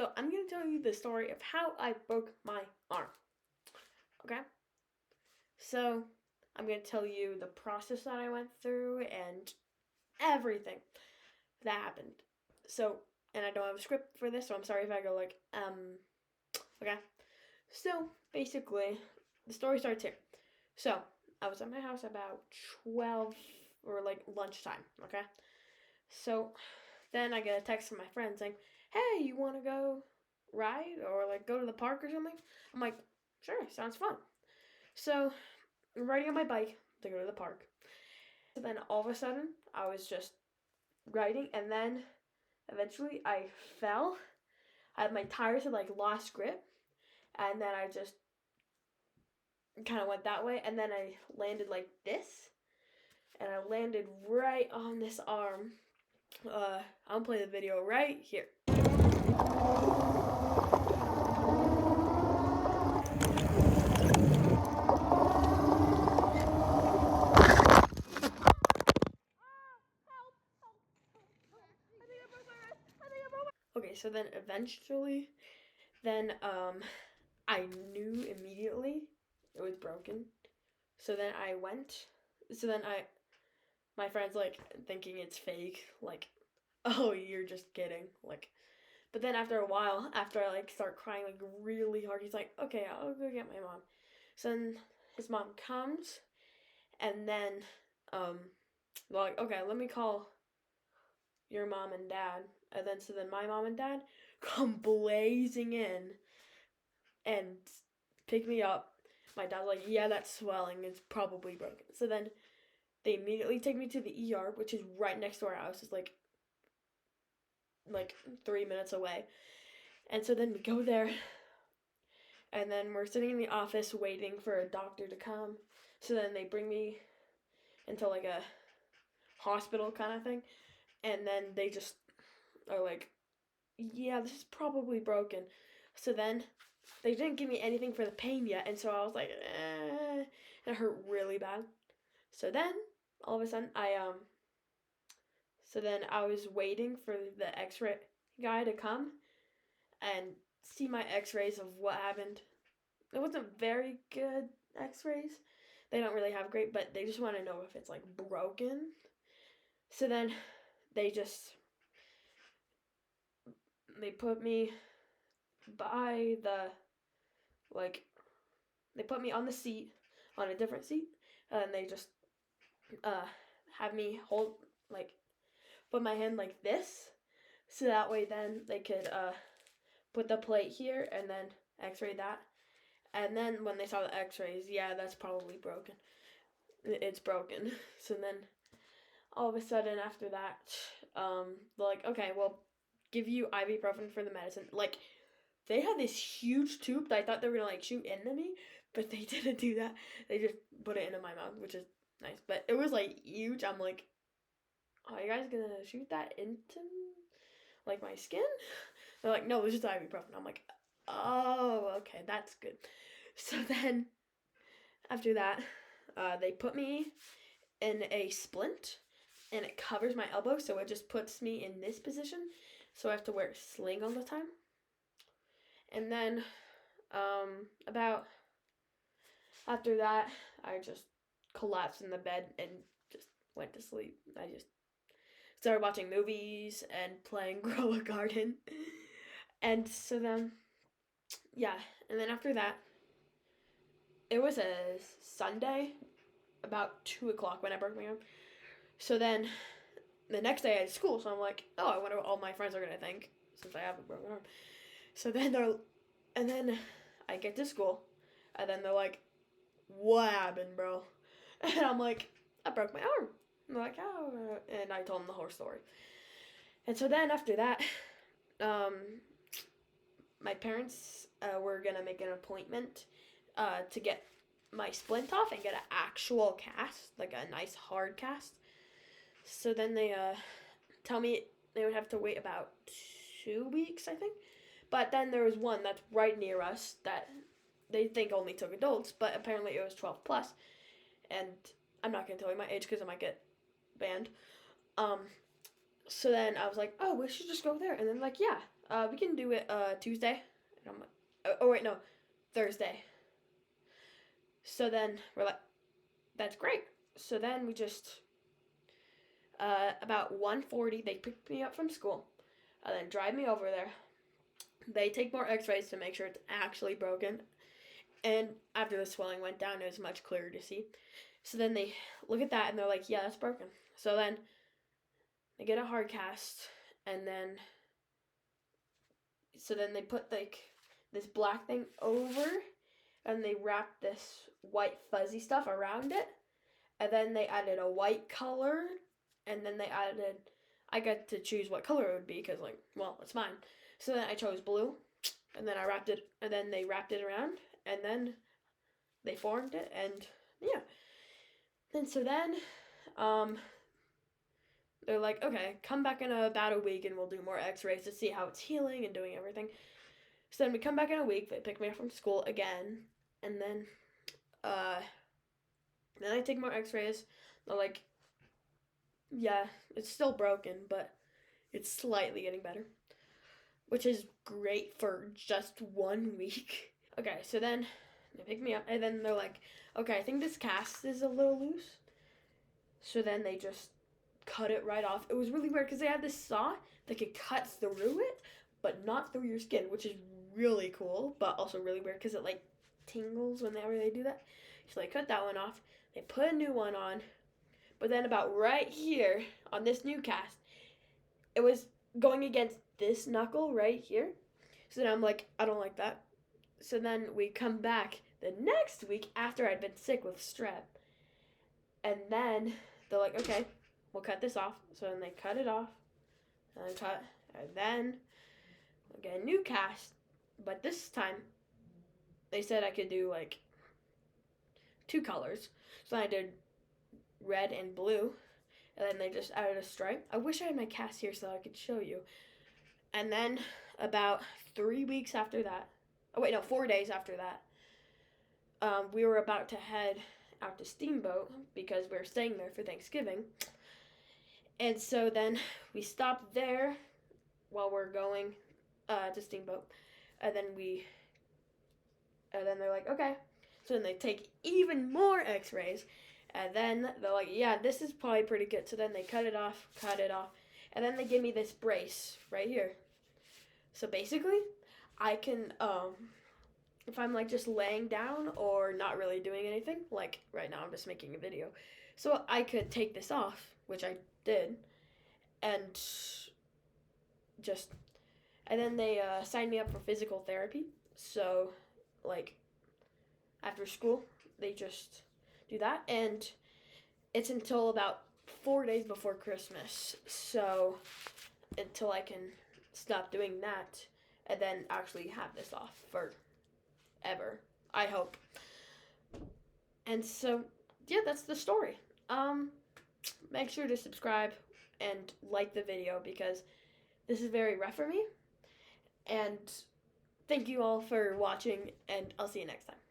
So I'm going to tell you the story of how I broke my arm. Okay? So I'm going to tell you the process that I went through and everything that happened. So, and I don't have a script for this, so I'm sorry if I go okay? So basically, the story starts here. So I was at my house about 12 or like lunchtime, okay? So then I get a text from my friend saying, "Hey, you want to go ride or like go to the park or something?" I'm like, "Sure, sounds fun." So I'm riding on my bike to go to the park. So then all of a sudden, I was just riding, and then eventually I fell. My tires had like lost grip, and then I just kind of went that way, and then I landed like this, and I landed right on this arm. I'll play the video right here. Okay, so then eventually, then I knew immediately it was broken. So then I went. So then my friend's like thinking it's fake, like, oh, you're just kidding, like. But then after a while, after I like start crying like really hard, he's like, okay, I'll go get my mom. So then his mom comes, and then um, they're like, okay, let me call your mom and dad. And then so then my mom and dad come blazing in and pick me up. My dad's like, yeah, that's swelling. It's probably broken. So then they immediately take me to the ER, which is right next to our house. It's like 3 minutes away. And so then we go there, and then we're sitting in the office waiting for a doctor to come. So then they bring me into like a hospital kind of thing, and then they just are like, yeah, this is probably broken. So then they didn't give me anything for the pain yet, and so I was like, and it hurt really bad. So then all of a sudden I was waiting for the X-ray guy to come and see my X-rays of what happened. It wasn't very good X-rays. They don't really have great, but they just want to know if it's like broken. So then they just they put me by the like they put me on the seat on a different seat, and they just uh have me hold like put my hand like this, so that way then they could put the plate here and then X-ray that. And then when they saw the X-rays, yeah, that's probably broken. It's broken. So then all of a sudden after that, they're like, okay, well, give you ibuprofen for the medicine. Like, they had this huge tube that I thought they were gonna like shoot into me, but they didn't do that. They just put it into my mouth, which is nice. But it was like huge. I'm like, are you guys gonna shoot that into like my skin? They're like, no, it's just ibuprofen. I'm like, oh, okay, that's good. So then after that, they put me in a splint, and it covers my elbow, so it just puts me in this position. So I have to wear a sling all the time. And then about after that, I just collapsed in the bed and just went to sleep. I just started watching movies and playing Grow a Garden. And so then, yeah. And then after that, it was a Sunday, about 2 o'clock when I broke my arm. So then the next day I had school, so I'm like, oh, I wonder what all my friends are gonna think since I have a broken arm. So then I get to school, and then they're like, what happened, bro? And I'm like, I broke my arm. And they're like, oh, and I told them the whole story. And so then after that, um, my parents were gonna make an appointment to get my splint off and get an actual cast, like a nice hard cast. So then they tell me they would have to wait about 2 weeks, I think. But then there was one that's right near us that they think only took adults, but apparently it was 12 plus. And I'm not gonna tell you my age because I might get banned. Um, so then I was like, oh, we should just go there. And then like, yeah. We can do it Tuesday. And I'm like, oh wait, no, Thursday. So then we're like, that's great. So then we just about 1:40, they pick me up from school, and then drive me over there. They take more X-rays to make sure it's actually broken. And after the swelling went down, it was much clearer to see. So then they look at that and they're like, yeah, that's broken. So then they get a hard cast, and then they put like this black thing over, and they wrap this white fuzzy stuff around it, and then they added a white color, and then they added, I got to choose what color it would be because, like, well, it's mine. So then I chose blue, and then I wrapped it, and then they wrapped it around, and then they formed it, and yeah. And so then they're like, okay, come back in about a week and we'll do more X-rays to see how it's healing and doing everything. So then we come back in a week. They pick me up from school again, and then I take more X-rays. They're like, yeah, it's still broken, but it's slightly getting better, which is great for just 1 week. Okay, so then they pick me up, and then they're like, okay, I think this cast is a little loose. So then they just cut it right off. It was really weird because they had this saw that could cut through it, but not through your skin, which is really cool, but also really weird because it like tingles whenever they do that. So they cut that one off. They put a new one on, but then about right here on this new cast, it was going against this knuckle right here. So then I'm like, I don't like that. So then we come back the next week after I'd been sick with strep, and then they're like, okay, we'll cut this off. So then they cut it off, and then we'll get a new cast. But this time, they said I could do like 2 colors. So I did red and blue, and then they just added a stripe. I wish I had my cast here so I could show you. And then about 3 weeks after that, 4 days after that, we were about to head out to Steamboat because we were staying there for Thanksgiving. And so then we stopped there while we're going to Steamboat, and then they're like, okay. So then they take even more X-rays, and then they're like, yeah, this is probably pretty good. So then they cut it off, and then they give me this brace right here. So basically, I can, if I'm like just laying down or not really doing anything, like right now I'm just making a video, so I could take this off, which I did, and then they signed me up for physical therapy. So like after school, they just do that, and it's until about 4 days before Christmas. So until I can stop doing that and then actually have this off forever, I hope. And so yeah, that's the story. Make sure to subscribe and like the video because this is very rough for me. And thank you all for watching, and I'll see you next time.